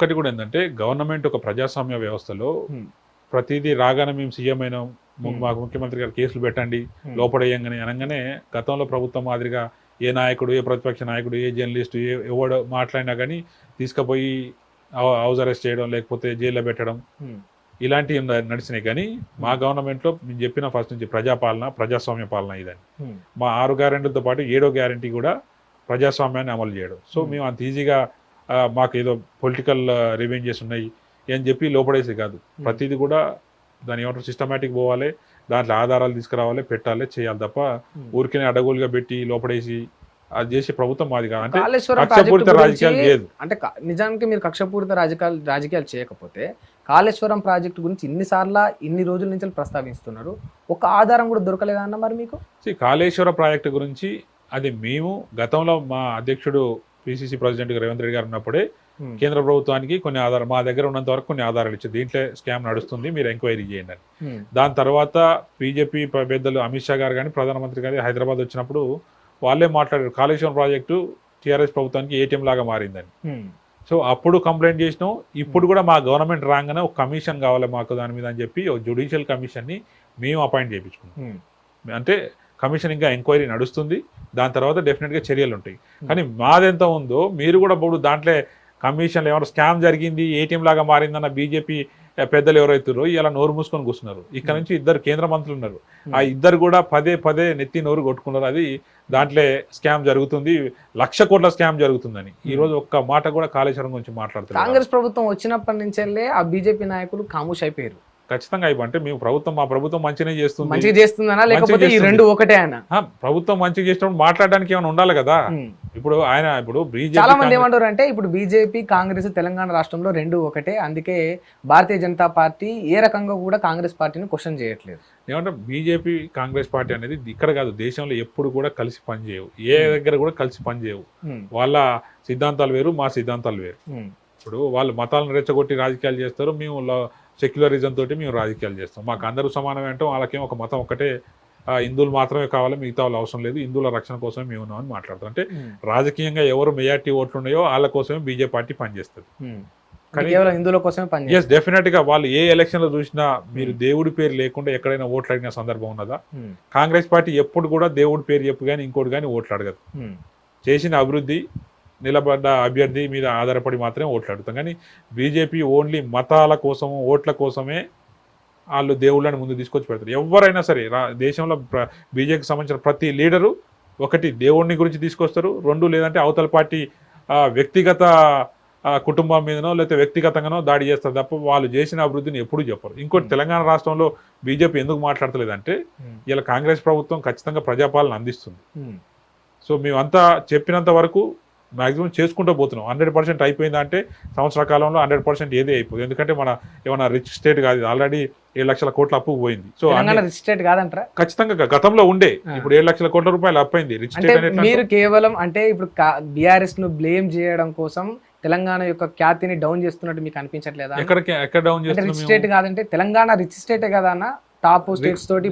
ఒక్కటి కూడా ఏంటంటే గవర్నమెంట్ ఒక ప్రజాస్వామ్య వ్యవస్థలో ప్రతిదీ రాగానే మేము సీఎం అయినాం, మాకు ముఖ్యమంత్రి గారు కేసులు పెట్టండి లోపడేయంగానే అనగానే గతంలో ప్రభుత్వం మాదిరిగా ఏ నాయకుడు, ఏ ప్రతిపక్ష నాయకుడు, ఏ జర్నలిస్టు, ఎవడు మాట్లాడినా కానీ తీసుకుపోయి హౌస్ అరెస్ట్ చేయడం, లేకపోతే జైల్లో పెట్టడం, ఇలాంటివి నడిచినాయి. కానీ మా గవర్నమెంట్లో మేము చెప్పిన ఫస్ట్ నుంచి ప్రజాపాలన, ప్రజాస్వామ్య పాలన ఇదని. మా 6 గ్యారెంటీలతో పాటు 7వ గ్యారెంటీ కూడా ప్రజాస్వామ్యాన్ని అమలు చేయడం. సో మేము అంత ఈజీగా మాకు ఏదో పొలిటికల్ రివెంజెస్ ఉన్నాయి అని చెప్పి లోపడేసి కాదు, ప్రతిదీ కూడా దాని ఏమంటారు సిస్టమేటిక్ పోవాలి, దాంట్లో ఆధారాలు తీసుకురావాలి, పెట్టాలి, చేయాలి తప్ప ఊరికే అడగోలుగా పెట్టి లోపడేసి అది చేసే ప్రభుత్వం మాది కాదు. అంటే కక్షపూరిత రాజకీయాలు లేదు. అంటే నిజానికి మీరు కక్షపూరిత రాజకీయాలు చేయకపోతే కాళేశ్వరం ప్రాజెక్టు గురించి ఇన్ని రోజుల నుంచి ప్రస్తావిస్తున్నారు, ఒక ఆధారం కూడా దొరకలేదా అన్న మరి మీకు? కాళేశ్వర ప్రాజెక్టు గురించి అది మేము గతంలో మా అధ్యక్షుడు పిసిసి ప్రెసిడెంట్ రేవంత్ రెడ్డి గారు ఉన్నప్పుడే కేంద్ర ప్రభుత్వానికి కొన్ని ఆధారం, మా దగ్గర ఉన్నంత వరకు కొన్ని ఆధారాలు ఇచ్చారు, దీంట్లో స్కామ్ నడుస్తుంది, మీరు ఎంక్వైరీ చేయండి అని. దాని తర్వాత బీజేపీ పెద్దలు అమిత్ షా గారు కానీ ప్రధానమంత్రి గారు హైదరాబాద్ వచ్చినప్పుడు వాళ్ళే మాట్లాడారు, కాళేశ్వరం ప్రాజెక్టు టీఆర్ఎస్ ప్రభుత్వానికి ఏటీఎం లాగా మారిందని. సో అప్పుడు కంప్లైంట్ చేసినాం. ఇప్పుడు కూడా మా గవర్నమెంట్ రాగానే ఒక కమిషన్ కావాలి మాకు దాని మీద అని చెప్పి ఒక జ్యుడిషియల్ కమిషన్ని మేము అపాయింట్ చేయించుకున్నాం. అంటే కమిషన్ ఇంకా ఎంక్వైరీ నడుస్తుంది, దాని తర్వాత డెఫినెట్గా చర్యలు ఉంటాయి. కానీ మాదెంత ఉందో మీరు కూడా ఇప్పుడు దాంట్లో కమిషన్లు ఏమైనా స్కామ్ జరిగింది, ఏటీఎం లాగా మారిందన్న బీజేపీ పెద్దలు ఎవరైతారో ఇలా నోరు మూసుకొని కూర్చున్నారు. ఇక్కడ నుంచి 2 కేంద్ర మంత్రులు ఉన్నారు, ఆ 2 కూడా పదే నెత్తి నోరు కొట్టుకున్నారు, అది దాంట్లో స్కామ్ జరుగుతుంది, 1,00,000 కోట్ల స్కామ్ జరుగుతుందని. ఈ రోజు ఒక్క మాట కూడా కాళేశ్వరం గురించి మాట్లాడుతున్నారు. కాంగ్రెస్ ప్రభుత్వం వచ్చినప్పటి నుంచే ఆ బీజేపీ నాయకులు ఖామోష్ అయిపోయారు. ఖచ్చితంగా అంటే మేము మా ప్రభుత్వం మంచిగా చేస్తుందనా లేకపోతే ఈ రెండు ఒకటే అన్న? ప్రభుత్వం మంచిగా చేసినప్పుడు మాట్లాడడానికి ఏమైనా ఉండాలి కదా. ఇప్పుడు చాలా మంది ఏమంటారు అంటే ఇప్పుడు బీజేపీ కాంగ్రెస్ తెలంగాణ రాష్ట్రంలో 2 ఒకటే, అందుకే భారతీయ జనతా పార్టీ ఏ రకంగా కూడా కాంగ్రెస్ పార్టీని క్వశ్చన్ చేయట్లేదు. ఏమంటే బీజేపీ కాంగ్రెస్ పార్టీ అనేది ఇక్కడ కాదు, దేశంలో ఎప్పుడు కూడా కలిసి పనిచేయవు, ఏ దగ్గర కూడా కలిసి పనిచేయవు. వాళ్ళ సిద్ధాంతాలు వేరు, మా సిద్ధాంతాలు వేరు. ఇప్పుడు వాళ్ళు మతాలను రెచ్చగొట్టి రాజకీయాలు చేస్తారు, మేము సెక్యులరిజం తోటి మేము రాజకీయాలు చేస్తాం. మాకు అందరూ సమానమే అంటాం, వాళ్ళకేం ఒక మతం ఒకటే, హిందువులు మాత్రమే కావాలి, మిగతా వాళ్ళు అవసరం లేదు, హిందువుల రక్షణ కోసమే మేము ఉన్నామని మాట్లాడతాం. అంటే రాజకీయంగా ఎవరు మెజార్టీ ఓట్లు ఉన్నాయో వాళ్ళ కోసమే బీజేపీ పార్టీ పనిచేస్తుంది. హిందువుల కోసమే ఎస్ డెఫినెట్ గా వాళ్ళు ఏ ఎలక్షన్ లో చూసినా మీరు దేవుడి పేరు లేకుండా ఎక్కడైనా ఓట్లు అడిగిన సందర్భం ఉన్నదా? కాంగ్రెస్ పార్టీ ఎప్పుడు కూడా దేవుడి పేరు చెప్పు కానీ ఇంకోటి కానీ ఓట్లు అడగదు. చేసిన అభివృద్ధి, నిలబడ్డ అభ్యర్థి మీద ఆధారపడి మాత్రమే ఓట్లు అడుగుతాం. కానీ బీజేపీ ఓన్లీ మతాల కోసము, ఓట్ల కోసమే వాళ్ళు దేవుళ్ళని ముందు తీసుకొచ్చి పెడతారు. ఎవరైనా సరే దేశంలో బీజేపీకి సంబంధించిన ప్రతి లీడరు ఒకటి దేవుడిని గురించి తీసుకొస్తారు, 2 లేదంటే అవతల పార్టీ వ్యక్తిగత కుటుంబం మీదనో లేకపోతే వ్యక్తిగతంగానో దాడి చేస్తారు తప్ప వాళ్ళు చేసిన అభివృద్ధిని ఎప్పుడూ చెప్పరు. ఇంకోటి తెలంగాణ రాష్ట్రంలో బీజేపీ ఎందుకు మాట్లాడతలేదంటే ఇలా కాంగ్రెస్ ప్రభుత్వం ఖచ్చితంగా ప్రజాపాలన అందిస్తుంది. సో మేమంతా చెప్పినంత వరకు మాక్సిమం చేసుకుంటూ పోతున్నాం. 100% అయిపోయిందా అంటే సంవత్సర కాలంలో 100% ఏదే అయిపోయింది. ఎందుకంటే మన ఏమైనా రిచ్ స్టేట్ కాదు, ఆల్రెడీ 7 లక్షల కోట్ల అప్పు పోయింది. సో రిచ్ స్టేట్ కాదంటారా? ఖచ్చితంగా గతంలో ఉండే, ఇప్పుడు 7 లక్షల కోట్ల రూపాయలు అప్పు అయింది. రిచ్ స్టేట్ మీరు కేవలం అంటే ఇప్పుడు బీఆర్ఎస్ ను బ్లేమ్ చేయడం కోసం తెలంగాణ యొక్క ఖ్యాతిని డౌన్ చేస్తున్నట్టు మీకు అనిపించట్లేదా? ఎక్కడ డౌన్ చేస్తున్నారు? రిచ్ స్టేట్ కాదంటే తెలంగాణ రిచ్ స్టేటే కదా అన్న, టాప్ స్టేట్స్ తోటి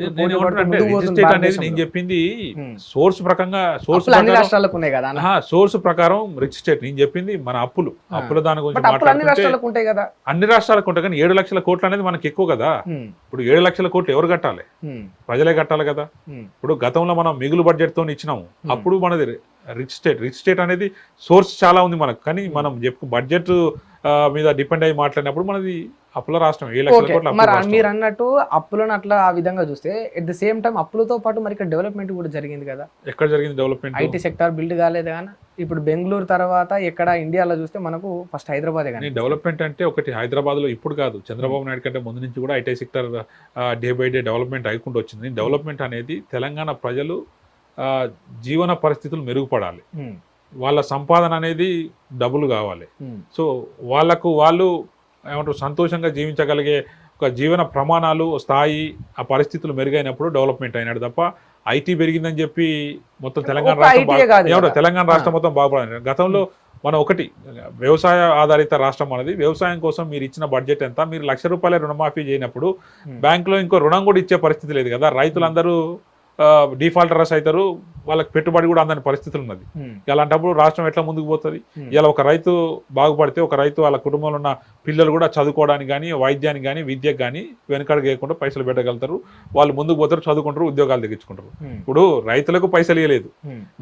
నేను చెప్పింది సోర్స్ ప్రకారంగా, అన్ని రాష్ట్రాలకు ఉన్నాయి కదా సోర్స్ ప్రకారం రిచ్ స్టేట్. నేను చెప్పింది మన అప్పుల దాని గురించి అన్ని రాష్ట్రాలకు ఉంటాయి కదా. అన్ని రాష్ట్రాలకు ఉంటాయి, కానీ 7 లక్షల కోట్లు అనేది మనకి ఎక్కువ కదా. ఇప్పుడు 7 లక్షల కోట్లు ఎవరు కట్టాలి? ప్రజలే కట్టాలి కదా. ఇప్పుడు గతంలో మనం మిగులు బడ్జెట్ తో ఇచ్చినాము, అప్పుడు మనది రిచ్ స్టేట్ అనేది సోర్స్ చాలా ఉంది మనకు. కానీ మనం బడ్జెట్ మీద డిపెండ్ అయ్యి మాట్లాడినప్పుడు మనది అప్పుల రాష్ట్రం, 7 లక్షల కోట్ల. మీరు అన్నట్టు అప్పులను అట్లా ఆ విధంగా చూస్తే ఎట్ ద సేమ్ టైం అప్పులతో పాటు మరి ఇక్కడ డెవలప్మెంట్ కూడా జరిగింది కదా. ఎక్కడ జరిగింది డెవలప్మెంట్? ఐటీ సెక్టార్ బిల్డ్ కాలేదు కానీ ఇప్పుడు బెంగళూరు తర్వాత ఎక్కడ ఇండియాలో చూస్తే మనకు ఫస్ట్ హైదరాబాదే కానీ. డెవలప్మెంట్ అంటే ఒకటి హైదరాబాద్ లో ఇప్పుడు కాదు, చంద్రబాబు నాయుడు కంటే ముందు నుంచి కూడా IT sector day by day development అయికుండా వచ్చింది. డెవలప్మెంట్ అనేది తెలంగాణ ప్రజలు జీవన పరిస్థితులు మెరుగుపడాలి, వాళ్ళ సంపాదన అనేది డబుల్ కావాలి. సో వాళ్ళు ఏమంటారు సంతోషంగా జీవించగలిగే ఒక జీవన ప్రమాణాలు, స్థాయి, ఆ పరిస్థితులు మెరుగైనప్పుడు డెవలప్మెంట్ అయినాడు తప్ప ఐటీ పెరిగిందని చెప్పి మొత్తం తెలంగాణ రాష్ట్రం మొత్తం బాగుపడాలి. గతంలో మనం ఒకటి వ్యవసాయ ఆధారిత రాష్ట్రం అనేది, వ్యవసాయం కోసం మీరు ఇచ్చిన బడ్జెట్ ఎంత? మీరు ₹1,00,000 రుణమాఫీ చేయనప్పుడు బ్యాంకులో ఇంకో రుణం కూడా ఇచ్చే పరిస్థితి లేదు కదా. రైతులందరూ డిఫాల్టర్స్ అవుతారు, వాళ్ళకి పెట్టుబడి కూడా అందని పరిస్థితులు ఉన్నది. అలాంటప్పుడు రాష్ట్రం ఎట్లా ముందుకు పోతుంది? ఇలా ఒక రైతు బాగుపడితే ఒక రైతు వాళ్ళ కుటుంబంలో ఉన్న పిల్లలు కూడా చదువుకోవడానికి కానీ, వైద్యానికి కానీ, విద్యకు కానీ వెనకడుగు వేయకుండా పైసలు పెట్టగలుగుతారు. వాళ్ళు ముందుకు పోతారు, చదువుకుంటారు, ఉద్యోగాలు తెగించుకుంటారు. ఇప్పుడు రైతులకు పైసలు ఇవ్వలేదు,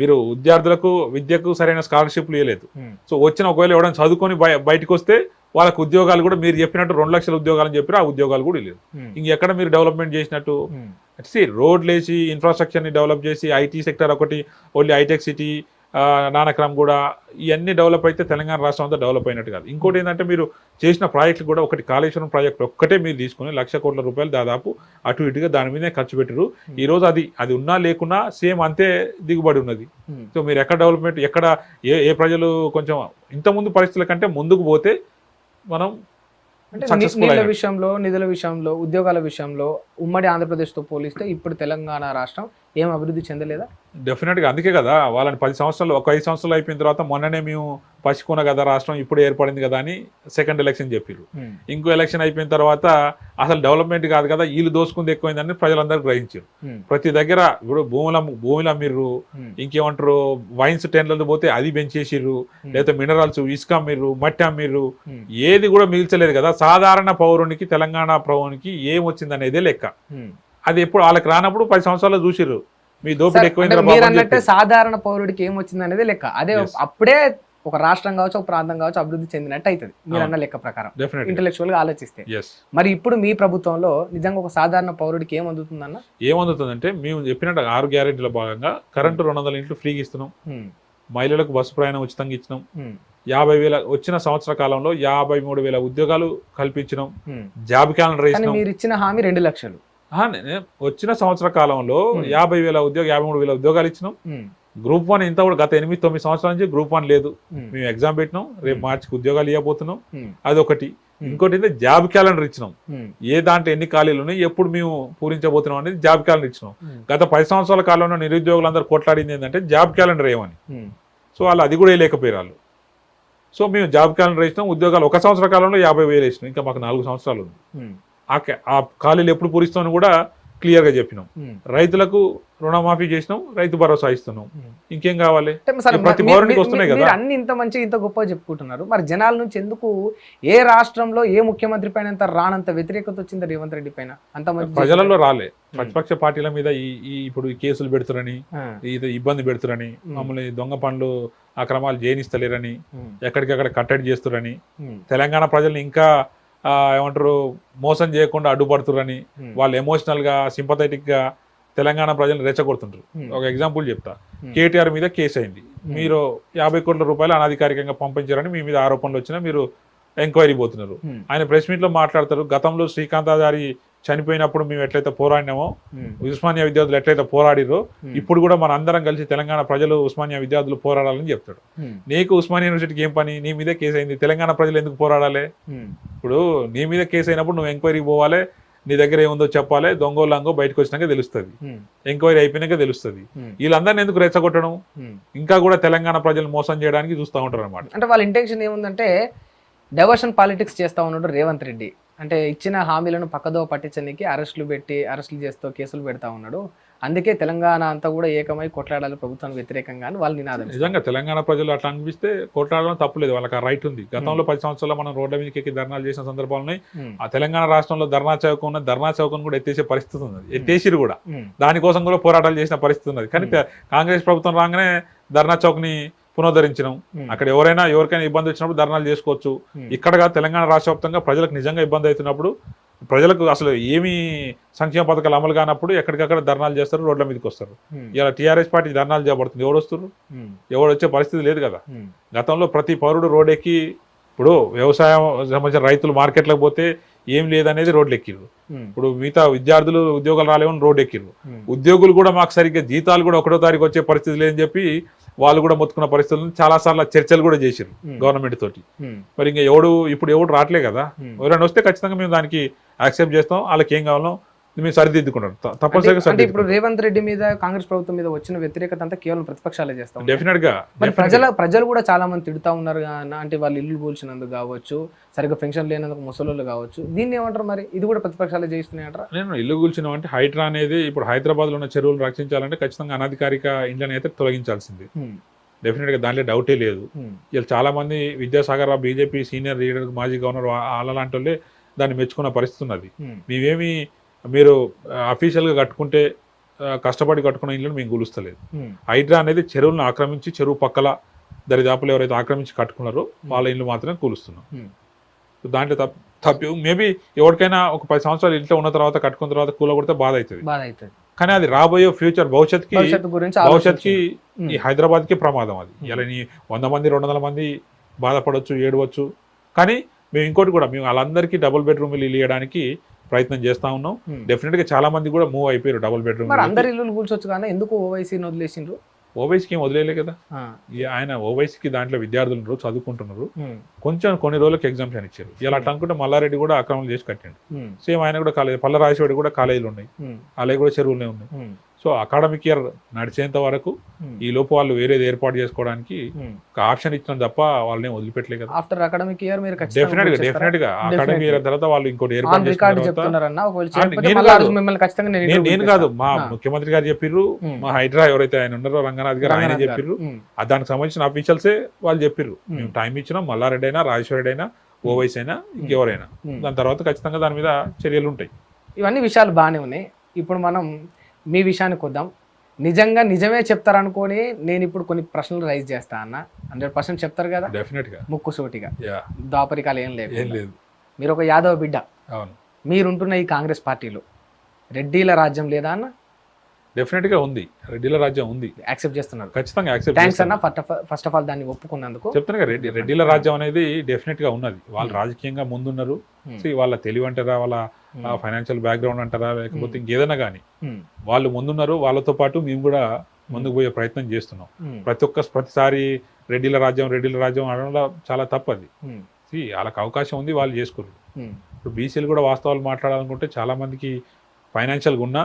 మీరు విద్యార్థులకు విద్యకు సరైన స్కాలర్షిప్లు ఇవ్వలేదు. సో వచ్చిన ఒకవేళ ఎవరైనా చదువుకొని బయటకు వస్తే వాళ్ళకు ఉద్యోగాలు కూడా మీరు చెప్పినట్టు 2 లక్షల ఉద్యోగాలు అని చెప్పి ఆ ఉద్యోగాలు కూడా లేదు. ఇంకెక్కడ మీరు డెవలప్మెంట్ చేసినట్టు? రోడ్లు వేసి ఇన్ఫ్రాస్ట్రక్చర్ని డెవలప్ చేసి ఐటీ సెక్టర్ ఒకటి, ఓన్లీ హైటెక్ సిటీ, నానక్రమ్ కూడా, ఇవన్నీ డెవలప్ అయితే తెలంగాణ రాష్ట్రం అంతా డెవలప్ అయినట్టు కాదు. ఇంకోటి ఏంటంటే మీరు చేసిన ప్రాజెక్టులు కూడా, ఒకటి కాళేశ్వరం ప్రాజెక్ట్ ఒక్కటే మీరు తీసుకుని 1,00,000 కోట్ల రూపాయలు దాదాపు అటు ఇటుగా దాని మీదే ఖర్చు పెట్టారు. ఈ రోజు అది ఉన్నా లేకున్నా సేమ్ అంతే దిగుబడి ఉన్నది. సో మీరు ఎక్కడ డెవలప్మెంట్, ఎక్కడ ఏ ప్రజలు కొంచెం ఇంతకుముందు పరిస్థితుల కంటే ముందుకు పోతే మనం నీళ్ళ విషయంలో, నిధుల విషయంలో, ఉద్యోగాల విషయంలో ఉమ్మడి ఆంధ్రప్రదేశ్తో పోలిస్తే ఇప్పుడు తెలంగాణ రాష్ట్రం ఏం అభివృద్ధి చెందలేదా? డెఫినెట్గా. అందుకే కదా వాళ్ళని 10 సంవత్సరాలు, ఒక 5 సంవత్సరాలు అయిపోయిన తర్వాత మొన్ననే మేము పసికొన కదా రాష్ట్రం ఇప్పుడు ఏర్పడింది కదా అని సెకండ్ ఎలక్షన్ చెప్పారు. ఇంకో ఎలక్షన్ అయిపోయిన తర్వాత అసలు డెవలప్మెంట్ కాదు కదా, వీళ్ళు దోసుకుంది ఎక్కువైందని ప్రజలందరూ గ్రహించారు. ప్రతి దగ్గర ఇప్పుడు భూములు అమ్మిర్రు, ఇంకేమంటారు వైన్స్ టెండ్లతో పోతే అది పెంచేసిర్రు, లేకపోతే మినరల్స్ ఇసుక అమ్మిర్రు, మట్టి అమ్మిర్రు, ఏది కూడా మిగిల్చలేదు కదా. సాధారణ పౌరునికి, తెలంగాణ పౌరునికి ఏం వచ్చింది అనేదే లెక్క. అది ఎప్పుడు వాళ్ళకి రానప్పుడు 10 సంవత్సరాలు చూసిర్రు మీ దోపిడీ ఎక్కువైంది. సాధారణ పౌరుడికి ఏం వచ్చింది అనేది లెక్క. అదే అప్పుడే ఒక రాష్ట్రం కావచ్చు, ఒక ప్రాంతం కావచ్చు అభివృద్ధి చెందినట్టు అవుతుంది మీరు అన్న లెక్క ప్రకారం, ఇంటెలెక్చువల్ గా ఆలోచిస్తే. మరి ఇప్పుడు మీ ప్రభుత్వంలో నిజంగా ఒక సాధారణ పౌరుడికి ఏం అందుతుందన్న? ఏమందుతుందంటే మేము చెప్పినట్టు 6 గ్యారెంటీల భాగంగా కరెంటు 200 యూనిట్లు ఫ్రీగా ఇస్తున్నాం, మహిళలకు బస్సు ప్రయాణం ఉచితంగా ఇచ్చినాం, 50,000 వచ్చిన సంవత్సర కాలంలో 53,000 ఉద్యోగాలు కల్పించినాం, జాబ్ క్యాలెండర్ ఇచ్చినాం. మీరు ఇచ్చిన హామీ 2 లక్షలు. వచ్చిన సంవత్సర కాలంలో 53,000 ఉద్యోగాలు ఇచ్చినాం. గ్రూప్ 1 ఇంత కూడా గత 8-9 సంవత్సరాల నుంచి గ్రూప్ 1 లేదు. మేము ఎగ్జామ్ పెట్టినాం, రేపు మార్చికి ఉద్యోగాలు ఇవ్వబోతున్నాం. అదొకటి. ఇంకోటి ఏంటంటే జాబ్ క్యాలెండర్ ఇచ్చినాం, ఏ దాంట్లో ఎన్ని ఖాళీలు ఉన్నాయి, ఎప్పుడు మేము పూరించబోతున్నాం అనేది జాబ్ క్యాలెండర్ ఇచ్చినాం. గత 10 సంవత్సరాల కాలంలో నిరుద్యోగులందరూ కొట్లాడింది ఏంటంటే జాబ్ క్యాలెండర్ ఏమని. సో వాళ్ళు అది కూడా వేయలేకపోయారు వాళ్ళు. సో మేము జాబ్ క్యాలెండర్ ఇచ్చినాం, ఉద్యోగాలు 1 సంవత్సర కాలంలో 50,000 ఇచ్చినాం. ఇంకా మాకు 4 సంవత్సరాలు ఉంది. ఆ ఖాళీలు ఎప్పుడు పూరిస్తామని కూడా క్లియర్ గా చెప్పినాం. రైతులకు రుణమాఫీ చేసినాం, రైతు భరోసా ఇస్తున్నాం. ఇంకేం కావాలి? ప్రతి పౌరునికి వస్తున్నాయి కదా. అన్ని ఇంత మంచి ఇంత గొప్ప చెప్పుకుంటున్నారు, మరి జనాల నుంచి ఎందుకు ఏ రాష్ట్రంలో ఏ ముఖ్యమంత్రి పైన రానంత వ్యతిరేకత వచ్చింది రేవంత్ రెడ్డి పైన? అంత మంది ప్రజలలో రాలే. ప్రతిపక్ష పార్టీల మీద ఇప్పుడు ఈ కేసులు పెడుతురని, ఇబ్బంది పెడుతురని, మమ్మల్ని దొంగ పనులు అక్రమాలు చేయనిస్తలేరని, ఎక్కడికక్కడ కట్టడి చేస్తురని, తెలంగాణ ప్రజల్ని ఇంకా ఏమంటారు మోసం చేయకుండా అడ్డుపడుతురని, వాళ్ళు ఎమోషనల్ గా, సింపథెటిక్ గా తెలంగాణ ప్రజలను రెచ్చగొడుతుంటారు. ఒక ఎగ్జాంపుల్ చెప్తా. కేటీఆర్ మీద కేసు అయింది, మీరు 50 కోట్ల రూపాయలు అనధికారికంగా పంపించారని మీ మీద ఆరోపణలు వచ్చినా మీరు ఎంక్వైరీ పోతున్నారు. ఆయన ప్రెస్ మీట్ లో మాట్లాడతారు, గతంలో శ్రీకాంతాచారి చనిపోయినప్పుడు మేము ఎట్లయితే పోరాడినామో, ఉస్మానియా విద్యార్థులు ఎట్లయితే పోరాడిరో, ఇప్పుడు కూడా మన అందరం కలిసి తెలంగాణ ప్రజలు ఉస్మానియా విద్యార్థులు పోరాడాలని చెప్తాడు. నీకు ఉస్మానియా యూనివర్సిటీకి ఏం పని? నీ మీద కేసు అయింది, తెలంగాణ ప్రజలు ఎందుకు పోరాడాలి? ఇప్పుడు నీ మీద కేసు అయినప్పుడు నువ్వు ఎంక్వైరీకి పోవాలి, నీ దగ్గర ఏముందో చెప్పాలి, దొంగోళ్ళంగో బయటకు వచ్చినాక తెలుస్తుంది, ఎంక్వైరీ అయిపోయినాక తెలుస్తుంది. వీళ్ళందరినీ ఎందుకు రెచ్చగొట్టడం? ఇంకా కూడా తెలంగాణ ప్రజలు మోసం చేయడానికి చూస్తూ ఉంటారు అనమాట. అంటే వాళ్ళ ఇంటెన్షన్ ఏముందంటే డైవర్షన్ పాలిటిక్స్ చేస్తా ఉన్నాడు రేవంత్ రెడ్డి. అంటే ఇచ్చిన హామీలను పక్కదో పట్టించడానికి అరెస్టులు చేస్తూ కేసులు పెడతా ఉన్నాడు. అందుకే తెలంగాణ అంతా కూడా ఏకమై కొట్లాడాలి ప్రభుత్వానికి వ్యతిరేకంగా అని వాళ్ళు నినాదం. నిజంగా తెలంగాణ ప్రజలు అట్లా అనిపిస్తే కొట్లాడడం తప్పులేదు, వాళ్ళకి ఆ రైట్ ఉంది. గతంలో 10 సంవత్సరాలు మనం రోడ్ల మీదకి ఎక్కి ధర్నాలు చేసిన సందర్భాలు ఉన్నాయి. ఆ తెలంగాణ రాష్ట్రంలో ధర్నా చౌకం కూడా ఎత్తేసే పరిస్థితి ఉన్నది, ఎత్తేసిరు కూడా. దానికోసం కూడా పోరాటాలు చేసిన పరిస్థితి ఉన్నది. కానీ కాంగ్రెస్ ప్రభుత్వం రాగానే ధర్నా చౌక్ని పునరుద్ధరించడం, అక్కడ ఎవరికైనా ఇబ్బంది వచ్చినప్పుడు ధర్నాలు చేసుకోవచ్చు. ఇక్కడ తెలంగాణ రాష్ట్ర వ్యాప్తంగా ప్రజలకు నిజంగా ఇబ్బంది అవుతున్నప్పుడు, ప్రజలకు అసలు ఏమి సంక్షేమ పథకాలు అమలు కానప్పుడు ఎక్కడికక్కడ ధర్నాలు చేస్తారు, రోడ్ల మీదకి వస్తారు. ఇలా టీఆర్ఎస్ పార్టీ ధర్నాలు చేపడుతుంది, ఎవరు వస్తారు? ఎవరు వచ్చే పరిస్థితి లేదు కదా. గతంలో ప్రతి పౌరుడు రోడ్ ఎక్కి, ఇప్పుడు వ్యవసాయం సంబంధించిన రైతులు మార్కెట్లకు పోతే ఏం లేదనేది రోడ్లు ఎక్కిర్రు. ఇప్పుడు మిగతా విద్యార్థులు ఉద్యోగాలు రాలేవని రోడ్డు ఎక్కిర్రు. ఉద్యోగులు కూడా మాకు సరిగ్గా జీతాలు కూడా 1వ తారీఖు వచ్చే పరిస్థితి లేదని చెప్పి వాళ్ళు కూడా మొత్తుకున్న పరిస్థితులను చాలా సార్లు చర్చలు కూడా చేశారు గవర్నమెంట్ తోటి. మరి ఇంకా ఇప్పుడు ఎవడు రావట్లే కదా. ఎవరైనా వస్తే ఖచ్చితంగా మేము దానికి యాక్సెప్ట్ చేస్తాం, వాళ్ళకి ఏం కావాలో మేము సరిదిద్దుకుంటాం తప్పనిసరిగా అంటే ఇప్పుడు సరిదిద్దుకుంటాం. రేవంత్ రెడ్డి మీద కాంగ్రెస్ ప్రభుత్వం మీద వచ్చిన వ్యతిరేకత అంతా కేవలం ప్రతిపక్షాలే చేస్తాం. డెఫినెట్ గా మరి ప్రజలు కూడా చాలా మంది తిడుతా ఉన్నారు అన్న, అంటే వాళ్ళు ఇల్లు కూల్చినందుకు కావచ్చు, సరిగ్గా పెన్షన్ లేనందుకు ముసలోళ్ళు కావచ్చు, దీన్ని ఏమంటారు మరి? ఇది కూడా ప్రతిపక్షాలే చేస్తున్నాయి అంటారా? నేను ఇల్లు కూల్చిన అంటే హైడ్రా అనేది ఇప్పుడు హైదరాబాద్ లో ఉన్న చెరువులు రక్షించాలంటే ఖచ్చితంగా అనధికారిక ఇండ్లని అయితే తొలగించాల్సింది. డెఫినెట్ గా దాంట్లో డౌటే లేదు. ఇలా చాలా మంది Vidyasagar Rao BJP senior leader మాజీ గవర్నర్ అలాంటి వాళ్ళే దాన్ని మెచ్చుకున్న పరిస్థితి ఉన్నది. మేమేమి మీరు అఫీషియల్గా కట్టుకుంటే కష్టపడి కట్టుకున్న ఇల్లు మేము కూలుస్తలేదు. హైడ్రా అనేది చెరువులను ఆక్రమించి చెరువు పక్కల దరిదాపులు ఎవరైతే ఆక్రమించి కట్టుకున్నారో వాళ్ళ ఇల్లు మాత్రమే కూలుస్తున్నాం. దాంట్లో తప్పి మేబీ ఎవరికైనా ఒక 10 సంవత్సరాలు ఇంట్లో ఉన్న తర్వాత కట్టుకున్న తర్వాత కూలగొడితే బాధ అవుతుంది. కానీ అది రాబోయే ఫ్యూచర్ భవిష్యత్తుకి ఈ హైదరాబాద్కి ప్రమాదం. అది ఇలా 100 మంది 200 మంది బాధపడవచ్చు, ఏడవచ్చు. కానీ మేము ఇంకోటి కూడా మేము వాళ్ళందరికీ డబుల్ బెడ్రూమ్ ఇల్లు ఇవ్వడానికి ప్రయత్నం చేస్తా ఉన్నాం. డెఫినెట్ గా చాలా మంది కూడా మూవ్ అయిపోయారు డబుల్ బెడ్రూమ్. అందరి ఇల్లు కూల్చొచ్చు కానీ ఎందుకు ఓవైసీని వదిలేసిండ్రు? ఓవైసీకి ఏం వదిలేలే కదా ఆయన. ఓవైసీకి దాంట్లో విద్యార్థులు ఉన్నారు, చదువుకుంటున్నారు. కొంచెం కొన్ని రోజులకు ఎగ్జామ్షన్ ఇచ్చారు. ఇలా అట్లా అనుకుంటే మల్లారెడ్డి కూడా అక్రమం చేసి కట్టిండు. సేమ్ ఆయన కూడా కాలేజ్ పల్లరాజేశ్వరి కూడా కాలేజీలు ఉన్నాయి, అలాగే కూడా చెరువులనే ఉన్నాయి. సో అకాడమిక్ ఇయర్ నడిచేంత వరకు ఈ లోపు వాళ్ళు వేరేది ఏర్పాటు చేసుకోవడానికి ఒక ఆప్షన్ ఇచ్చిన తప్ప వాళ్ళని వదిలిపెట్టలే కదా. ఆఫ్టర్ అకాడమిక్ ఇయర్ మీరు డెఫినెట్ గా అకాడమిక్ ఇయర్ తర్వాత వాళ్ళు ఇంకోటి ఏర్పాటు నేను కాదు, మా ముఖ్యమంత్రి గారు చెప్పిర్రు, మా హైడ్రా ఎవరైతే ఆయన ఉన్నారో రంగనాథ్ గారు ఆయన చెప్పిర్రు. దానికి సంబంధించిన అఫీషియల్సే వాళ్ళు చెప్పిర్రు. మేము టైం ఇచ్చినాం, మల్లారెడ్డి అయినా రాజేశ్వర రెడ్డి అయినా ఓవైసీ అయినా ఇంకెవరైనా. దాని తర్వాత ఖచ్చితంగా దాని మీద చర్యలు ఉంటాయి. ఇవన్నీ విషయాలు బాగానే ఉన్నాయి. ఇప్పుడు మనం మీ విషయానికి వద్దాం. నిజమే చెప్తారనుకొని నేను ఇప్పుడు కొన్ని ప్రశ్నలు రైజ్ చేస్తా అన్న. 100% చెప్తారు కదా? డెఫినెట్ గా, ముక్కు సూటిగా, దాపరికాలు ఏం లేదు. మీరు ఒక యాదవ బిడ్డ. అవును. మీరుంటున్న ఈ కాంగ్రెస్ పార్టీలో రెడ్డిల రాజ్యం లేదా అన్న? డెఫినెట్ గా ఉంది, రెడ్డిల రాజ్యం ఉంది. యాక్సెప్ట్ చేస్తున్నారు? ఖచ్చితంగా యాక్సెప్ట్. థాంక్స్ అన్న ఫస్ట్ ఆఫ్ ఆల్ దాన్ని ఒప్పుకున్నందుకు. చెప్తాను కదా, రెడ్డిల రాజ్యం అనేది డెఫినెట్ గా ఉన్నది. వాళ్ళు రాజకీయంగా ముందున్నారు. వాళ్ళ తెలివి అంటారా, వాళ్ళ ఫైనాన్షియల్ బ్యాక్గ్రౌండ్ అంటారా, లేకపోతే ఇంకేదైనా కానీ వాళ్ళు ముందున్నారు. వాళ్ళతో పాటు మేము కూడా ముందుకు పోయే ప్రయత్నం చేస్తున్నాం. ప్రతిసారి రెడ్డిల రాజ్యం అనడంలో చాలా తప్పది. వాళ్ళకి అవకాశం ఉంది, వాళ్ళు చేసుకోరు. ఇప్పుడు బీసీలు కూడా వాస్తవాలు మాట్లాడాలనుకుంటే చాలా మందికి ఫైనాన్షియల్గా ఉన్నా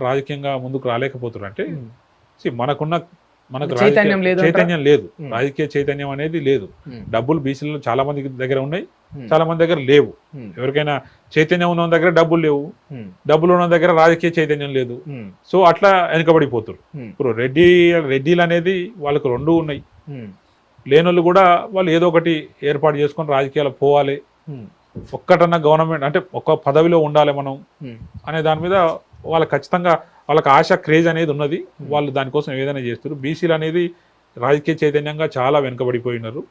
రాజకీయంగా ముందుకు రాలేకపోతున్నారు. అంటే మనకు చైతన్యం లేదు, రాజకీయ చైతన్యం అనేది లేదు. డబ్బులు బీసీలలో చాలా మంది దగ్గర ఉన్నాయి, చాలా మంది దగ్గర లేవు. ఎవరికైనా చైతన్యం ఉన్న దగ్గర డబ్బులు లేవు, డబ్బులు ఉన్న దగ్గర రాజకీయ చైతన్యం లేదు. సో అట్లా వెనుకబడిపోతారు. ఇప్పుడు రెడ్డిలు అనేది వాళ్ళకు 2 ఉన్నాయి. లేనోళ్ళు కూడా వాళ్ళు ఏదో ఒకటి ఏర్పాటు చేసుకొని రాజకీయాలు పోవాలి, ఒక్కటన్నా గవర్నమెంట్ అంటే ఒక పదవిలో ఉండాలి మనం అనే దాని మీద వాళ్ళకి ఖచ్చితంగా వాళ్ళకి ఆశ, క్రేజ్ అనేది ఉన్నది. వాళ్ళు దానికోసం ఏదైనా చేస్తారు. బీసీలు అనేది రాజకీయ చైతన్యంగా చాలా వెనుకబడిపోయినారు.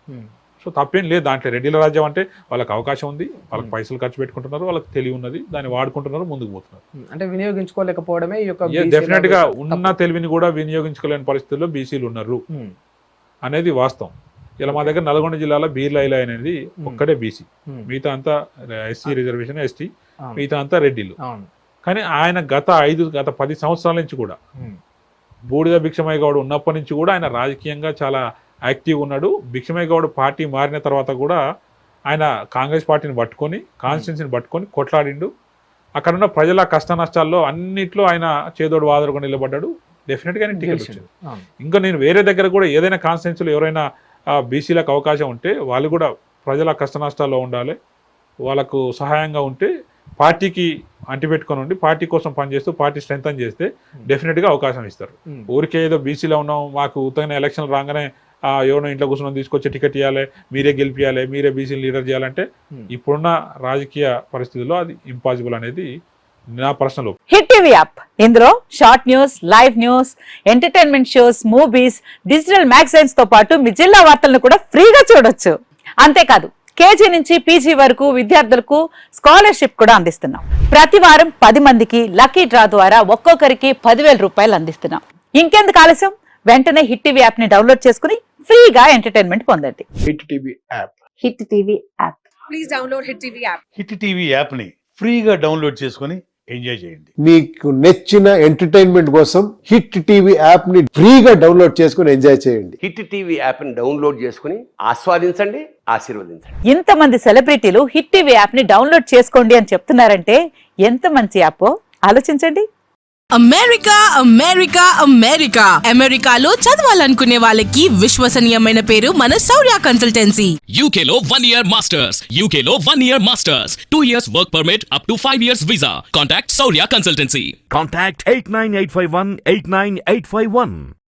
సో తప్పేం లేదు దాంట్లో. రెడ్డిల రాజ్యం అంటే వాళ్ళకి అవకాశం ఉంది, వాళ్ళకి పైసలు ఖర్చు పెట్టుకుంటున్నారు, వాళ్ళకి తెలివి ఉన్నది, దాన్ని వాడుకుంటున్నారు, ముందుకు పోతున్నారు. అంటే వినియోగించుకోలేకపోవడమే డెఫినెట్ గా ఉన్న తెలివిని కూడా వినియోగించుకోలేని పరిస్థితుల్లో బీసీలు ఉన్నారు అనేది వాస్తవం. ఇలా మా దగ్గర నల్గొండ జిల్లాలో బీర్లైలా అనేది ఒక్కడే బీసీ, మిగతా అంతా ఎస్సీ రిజర్వేషన్, ఎస్టీ, మిగతా అంతా రెడ్డిలు. కానీ ఆయన గత 10 సంవత్సరాల నుంచి కూడా బూడిద భిక్షమయ్య గౌడ్ ఉన్నప్పటి నుంచి కూడా ఆయన రాజకీయంగా చాలా యాక్టివ్ ఉన్నాడు. భిక్షమయ్య గౌడ్ పార్టీ మారిన తర్వాత కూడా ఆయన కాంగ్రెస్ పార్టీని పట్టుకొని, కాన్స్టిట్యున్సీని పట్టుకొని కొట్లాడిండు. అక్కడ ఉన్న ప్రజల కష్ట నష్టాల్లో అన్నిట్లో ఆయన చేదోడు వాదోడుగా నిలబడ్డాడు. డెఫినెట్గా ఆయన టికెట్ వచ్చింది. ఇంకా నేను వేరే దగ్గర కూడా ఏదైనా కాన్స్టిట్యున్సీలో ఎవరైనా బీసీలకు అవకాశం ఉంటే వాళ్ళు కూడా ప్రజల కష్ట నష్టాల్లో ఉండాలి, వాళ్ళకు సహాయంగా ఉంటే పార్టీకి అంటిపెట్టుకొని ఉండి పార్టీ కోసం పనిచేస్తూ పార్టీ స్ట్రెంథన్ చేస్తే డెఫినెట్గా అవకాశం ఇస్తారు. ఊరికే ఏదో బీసీలో ఉన్నాం, మాకు ఉత్తగానే ఎలక్షన్ రాగానే ఎవరో ఇంట్లో కూర్చొని తీసుకొచ్చి టికెట్ ఇవ్వాలి, మీరే గెలిపియాలి, మీరే బీసీ లీడర్ చేయాలంటే ఇప్పుడున్న రాజకీయ పరిస్థితుల్లో అది ఇంపాసిబుల్ అనేది నా personal opinion. Hit TV app, ఇందులో short news, live news, entertainment shows, movies, digital magazines తో పాటు మీ జిల్లా వార్తలను కూడా ఫ్రీగా చూడొచ్చు. అంతేకాదు కేజీ నుంచి పీజీ వరకు విద్యార్థులకు స్కాలర్షిప్ కూడా అందిస్తున్నాం. ప్రతి వారం 10 మందికి లక్కీ డ్రా ద్వారా ఒక్కొక్కరికి 10,000 రూపాయలు అందిస్తున్నాం. ఇంకెందుకు ఆలస్యం, వెంటనే హిట్ టీవీ యాప్ ని డౌన్లోడ్ చేసుకుని ఫ్రీగా ఎంటర్టైన్మెంట్ పొందండి. Hit TV app. Hit TV app. Please download hit TV app. Hit TV app ని ఫ్రీగా డౌన్లోడ్ చేసుకొని ఎంజాయ్ చేయండి. మీకు నచ్చిన ఎంటర్టైన్మెంట్ కోసం హిట్ టీవీ యాప్ ని ఫ్రీగా డౌన్లోడ్ చేసుకొని ఎంజాయ్ చేయండి. హిట్ టీవీ యాప్ ని డౌన్లోడ్ చేసుకుని ఆస్వాదించండి, ఆశీర్వదించండి. ఇంతమంది సెలబ్రిటీలు హిట్ టీవీ యాప్ ని డౌన్లోడ్ చేసుకోండి అని చెప్తున్నారంటే ఎంత మంచి యాప్. ఆలోచించండి. అమెరికా అమెరికా అమెరికా అమెరికాలో చదవాలనుకునే వాళ్ళకి విశ్వసనీయమైన పేరు మన శౌర్య consultancy. UK Law 1 Year Masters. UK Law 1 Year Masters. 2 years work permit up to 5 years visa. Contact Saurya Consultancy. Contact 89851 89851.